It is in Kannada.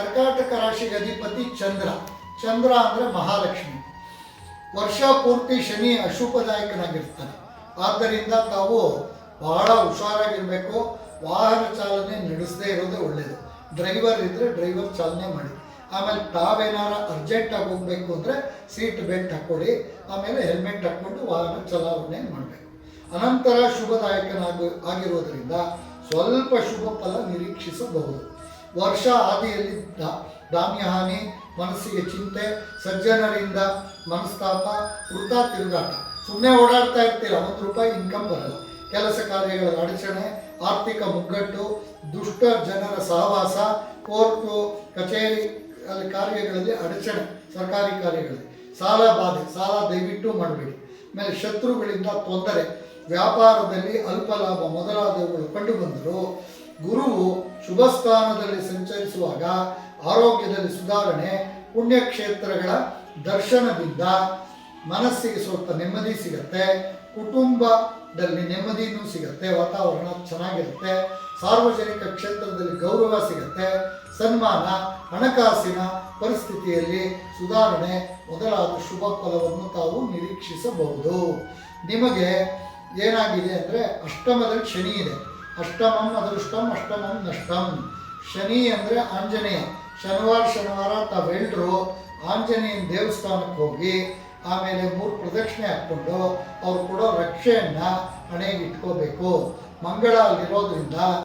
ಕರ್ಕಾಟಕ ರಾಶಿಗೆ ಅಧಿಪತಿ ಚಂದ್ರ. ಚಂದ್ರ ಅಂದರೆ ಮಹಾಲಕ್ಷ್ಮಿ. ವರ್ಷ ಪೂರ್ತಿ ಶನಿ ಅಶುಭದಾಯಕನಾಗಿರ್ತಾನೆ. ಆದ್ದರಿಂದ ತಾವು ಬಹಳ ಹುಷಾರಾಗಿರಬೇಕು. ವಾಹನ ಚಾಲನೆ ನಡೆಸದೇ ಇರೋದೇ ಒಳ್ಳೆಯದು. ಡ್ರೈವರ್ ಇದ್ದರೆ ಡ್ರೈವರ್ ಚಾಲನೆ ಮಾಡಿ. ಆಮೇಲೆ ತಾವೇನಾರ ಅರ್ಜೆಂಟಾಗಿ ಹೋಗಬೇಕು ಅಂದರೆ ಸೀಟ್ ಬೆಲ್ಟ್ ಹಾಕ್ಕೊಳ್ಳಿ. ಆಮೇಲೆ ಹೆಲ್ಮೆಟ್ ಹಾಕ್ಕೊಂಡು ವಾಹನ ಚಲಾವಣೆ ಮಾಡಬೇಕು. ಅನಂತರ ಆಗಿರೋದರಿಂದ ಸ್ವಲ್ಪ ಶುಭ ಫಲ ನಿರೀಕ್ಷಿಸಬಹುದು. ವರ್ಷ ಆದಿಯಲ್ಲಿ ಧಾನ್ಯಹಾನಿ, ಮನಸ್ಸಿಗೆ ಚಿಂತೆ, ಸಜ್ಜನರಿಂದ ಮನಸ್ತಾಪ, ವೃಥಾ ತಿರುಗಾಟ. ಸುಮ್ಮನೆ ಓಡಾಡ್ತಾ ಇರ್ತೀರ, ₹1 ಇನ್ಕಮ್ ಬರಲ್ಲ. ಕೆಲಸ ಕಾರ್ಯಗಳ ಅಡಚಣೆ, ಆರ್ಥಿಕ ಮುಗ್ಗಟ್ಟು, ದುಷ್ಟ ಜನರ ಸಹವಾಸ, ಕೋರ್ಟು ಕಚೇರಿ ಕಾರ್ಯಗಳಲ್ಲಿ ಅಡಚಣೆ, ಸರ್ಕಾರಿ ಕಾರ್ಯಗಳಲ್ಲಿ ಸಾಲ ಬಾಧೆ. ಸಾಲ ದಯವಿಟ್ಟು ಮಾಡಬೇಡಿ. ಆಮೇಲೆ ಶತ್ರುಗಳಿಂದ ತೊಂದರೆ, ವ್ಯಾಪಾರದಲ್ಲಿ ಅಲ್ಪ ಲಾಭ ಮೊದಲಾದವುಗಳು ಕಂಡುಬಂದರು. ಗುರುವು ಶುಭ ಸ್ಥಾನದಲ್ಲಿ ಸಂಚರಿಸುವಾಗ ಆರೋಗ್ಯದಲ್ಲಿ ಸುಧಾರಣೆ, ಪುಣ್ಯಕ್ಷೇತ್ರಗಳ ದರ್ಶನದಿಂದ ಮನಸ್ಸಿಗೆ ಸ್ವಲ್ಪ ನೆಮ್ಮದಿ ಸಿಗುತ್ತೆ. ಕುಟುಂಬದಲ್ಲಿ ನೆಮ್ಮದಿನೂ ಸಿಗುತ್ತೆ, ವಾತಾವರಣ ಚೆನ್ನಾಗಿರುತ್ತೆ. ಸಾರ್ವಜನಿಕ ಕ್ಷೇತ್ರದಲ್ಲಿ ಗೌರವ ಸಿಗುತ್ತೆ. ಸನ್ಮಾನ, ಹಣಕಾಸಿನ ಪರಿಸ್ಥಿತಿಯಲ್ಲಿ ಸುಧಾರಣೆ ಮೊದಲಾದ ಶುಭ ಫಲವನ್ನು ತಾವು ನಿರೀಕ್ಷಿಸಬಹುದು. ನಿಮಗೆ ಏನಾಗಿದೆ ಅಂದರೆ ಅಷ್ಟಮದಲ್ಲಿ ಶನಿ ಇದೆ. ಅಷ್ಟಮಂ ಅದೃಷ್ಟಂ ಅಷ್ಟಮಂ ನಷ್ಟಂ. ಶನಿ ಅಂದರೆ ಆಂಜನೇಯ. ಶನಿವಾರ ತಾವೆಲ್ಲರೂ ಆಂಜನೇಯನ ದೇವಸ್ಥಾನಕ್ಕೆ ಹೋಗಿ ಆಮೇಲೆ 3 ಪ್ರದಕ್ಷಿಣೆ ಹಾಕ್ಕೊಂಡು ಅವ್ರು ಕೊಡೋ ರಕ್ಷೆಯನ್ನು ಹಣೆಗೆ ಇಟ್ಕೋಬೇಕು. ಮಂಗಳ ಅಲ್ಲಿರೋದ್ರಿಂದ